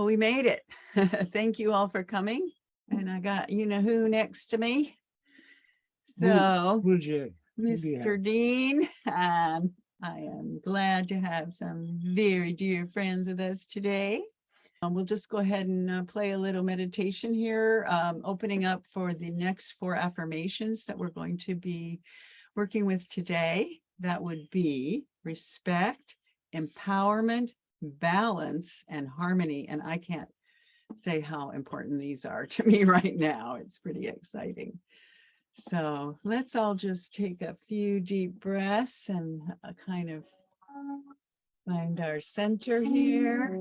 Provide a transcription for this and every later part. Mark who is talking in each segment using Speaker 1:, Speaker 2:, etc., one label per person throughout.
Speaker 1: Well, we made it. Thank you all for coming. And I got you-know-who next to me. So, Mr. Dean, I am glad to have some very dear friends with us today. We'll just go ahead and play a little meditation here, opening up for the next 4 affirmations that we're going to be working with today. That would be respect, empowerment, balance, and harmony. And I can't say how important these are to me right now. It's pretty exciting. So let's all just take a few deep breaths and kind of find our center here.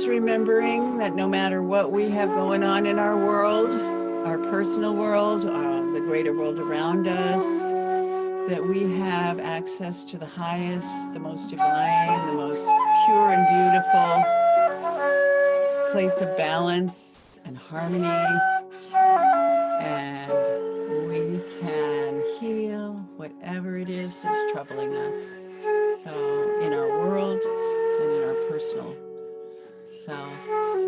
Speaker 1: Remembering that no matter what we have going on in our world, our personal world, the greater world around us, that we have access to the highest, the most divine, the most pure and beautiful place of balance and harmony. And we can heal whatever it is that's troubling us. So in our world and in our personal. So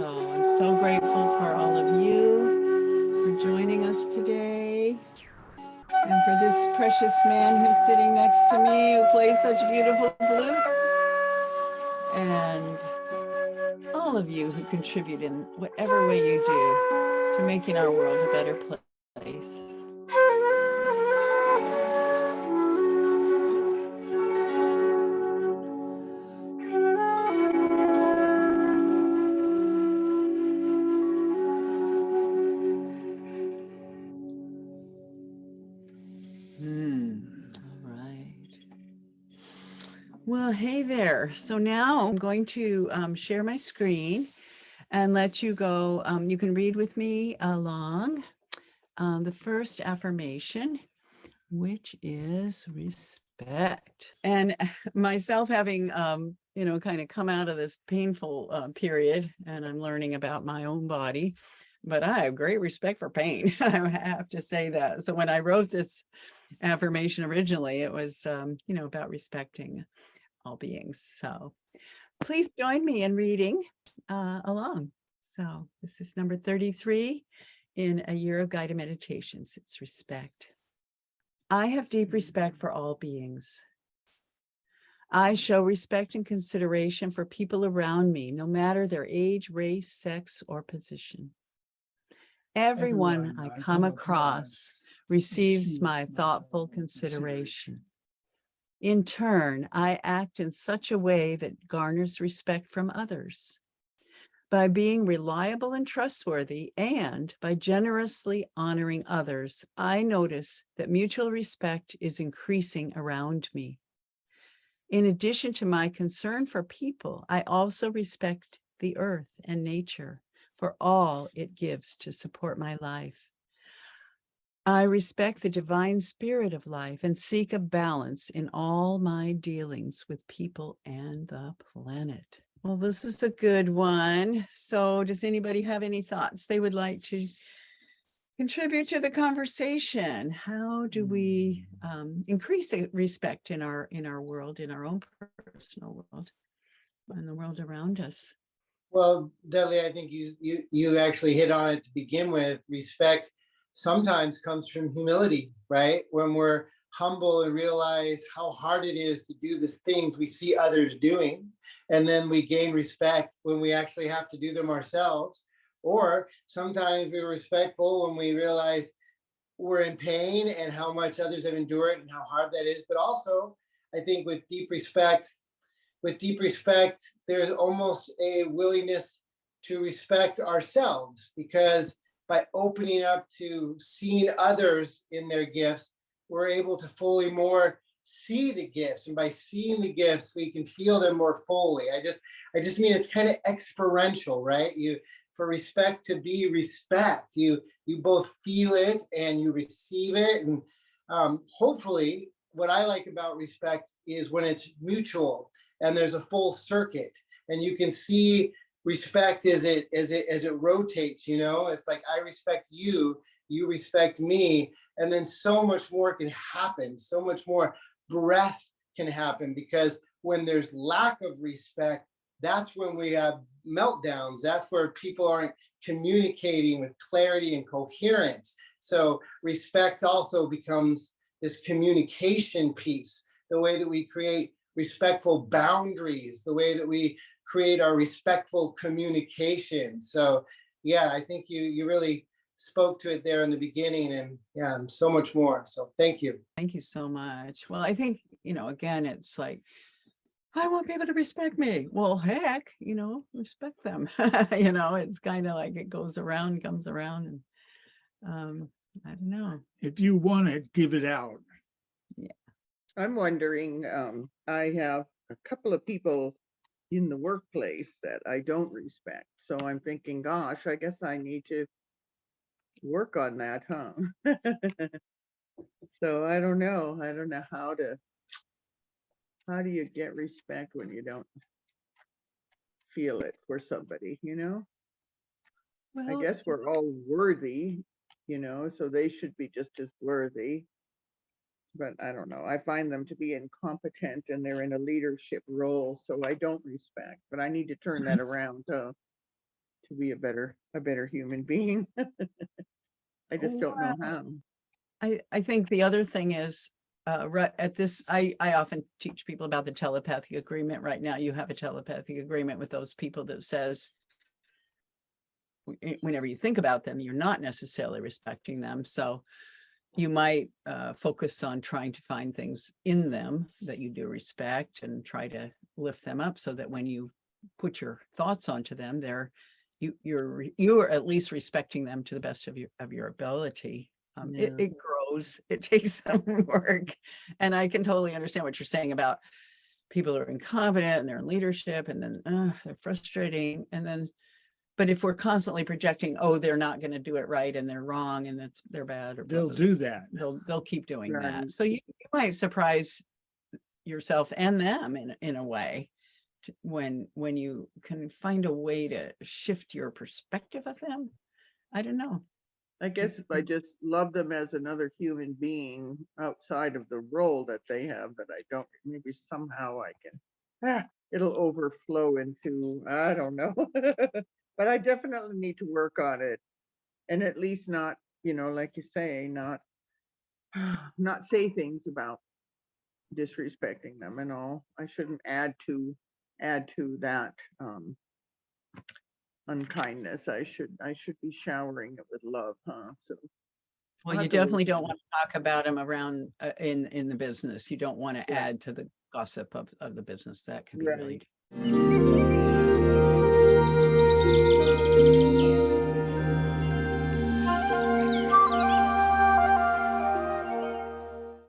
Speaker 1: I'm so grateful for all of you for joining us today, and for this precious man who's sitting next to me who plays such a beautiful flute, and all of you who contribute in whatever way you do to making our world a better place. Well, hey there. So now I'm going to share my screen and let you go. You can read with me along the first affirmation, which is respect. And myself having, kind of come out of this painful period, and I'm learning about my own body, but I have great respect for pain. I have to say that. So when I wrote this affirmation originally, it was, about respecting all beings. So please join me in reading along. So this is number 33 in a year of guided meditations. It's respect. I have deep respect for all beings. I show respect and consideration for people around me, no matter their age, race, sex, or position. Everyone I come across receives my thoughtful consideration. In turn, I act in such a way that garners respect from others. By being reliable and trustworthy, and by generously honoring others, I notice that mutual respect is increasing around me. In addition to my concern for people, I also respect the earth and nature for all it gives to support my life. I respect the divine spirit of life and seek a balance in all my dealings with people and the planet. Well, this is a good one. So does anybody have any thoughts they would like to contribute to the conversation. How do we increase respect in our world, in our own personal world, and the world around us?
Speaker 2: Well, Dudley, I think you actually hit on it to begin with. Respect sometimes comes from humility, right? When we're humble and realize how hard it is to do the things we see others doing, and then we gain respect when we actually have to do them ourselves. Or sometimes we're respectful when we realize we're in pain and how much others have endured and how hard that is. But also, I think with deep respect, there's almost a willingness to respect ourselves, because by opening up to seeing others in their gifts, we're able to fully more see the gifts. And by seeing the gifts, we can feel them more fully. I just mean it's kind of experiential, right? For respect to be respect, you both feel it and you receive it. And hopefully, what I like about respect is when it's mutual and there's a full circuit, and you can see respect as it rotates. It's like, I respect you, you respect me, and then so much more can happen, so much more breath can happen, because when there's lack of respect, that's when we have meltdowns. That's where people aren't communicating with clarity and coherence. So respect also becomes this communication piece, the way that we create respectful boundaries, the way that we create our respectful communication. So yeah, I think you really spoke to it there in the beginning, and yeah, and so much more. So thank you.
Speaker 1: Thank you so much. Well, I think, again, it's like, I want people to respect me. Well, heck, respect them. It's kind of like it goes around, comes around, and I don't know.
Speaker 3: If you want it, give it out.
Speaker 1: Yeah.
Speaker 4: I'm wondering, I have a couple of people in the workplace that I don't respect. So I'm thinking, gosh, I guess I need to work on that, huh? So I don't know. I don't know how do you get respect when you don't feel it for somebody, I
Speaker 1: Well,
Speaker 4: guess we're all worthy, so they should be just as worthy. But I don't know. I find them to be incompetent and they're in a leadership role, so I don't respect. But I need to turn that around to be a better human being. I just don't know how.
Speaker 1: I think the other thing is, right at this, I often teach people about the telepathic agreement. Right now, you have a telepathic agreement with those people that says, whenever you think about them, you're not necessarily respecting them. So you might focus on trying to find things in them that you do respect and try to lift them up, so that when you put your thoughts onto them, you're at least respecting them to the best of your ability. It grows, it takes some work, and I can totally understand what you're saying about people who are incompetent and they're in leadership, and then they're frustrating, and then. But if we're constantly projecting, oh, they're not going to do it right and they're wrong and they're bad, or
Speaker 3: They'll do that.
Speaker 1: they'll keep doing
Speaker 4: Right.
Speaker 1: that. So you might surprise yourself and them in a way, when you can find a way to shift your perspective of them. I don't know.
Speaker 4: I guess if I just love them as another human being outside of the role that they have, that I don't, maybe somehow I can, it'll overflow into, I don't know. But I definitely need to work on it, and at least not, like you say, not say things about disrespecting them and all. I shouldn't add to that unkindness. I should be showering it with love, huh? So
Speaker 1: Well, you definitely don't want to talk about them around in the business. You don't want to add to the gossip of the business. That can be really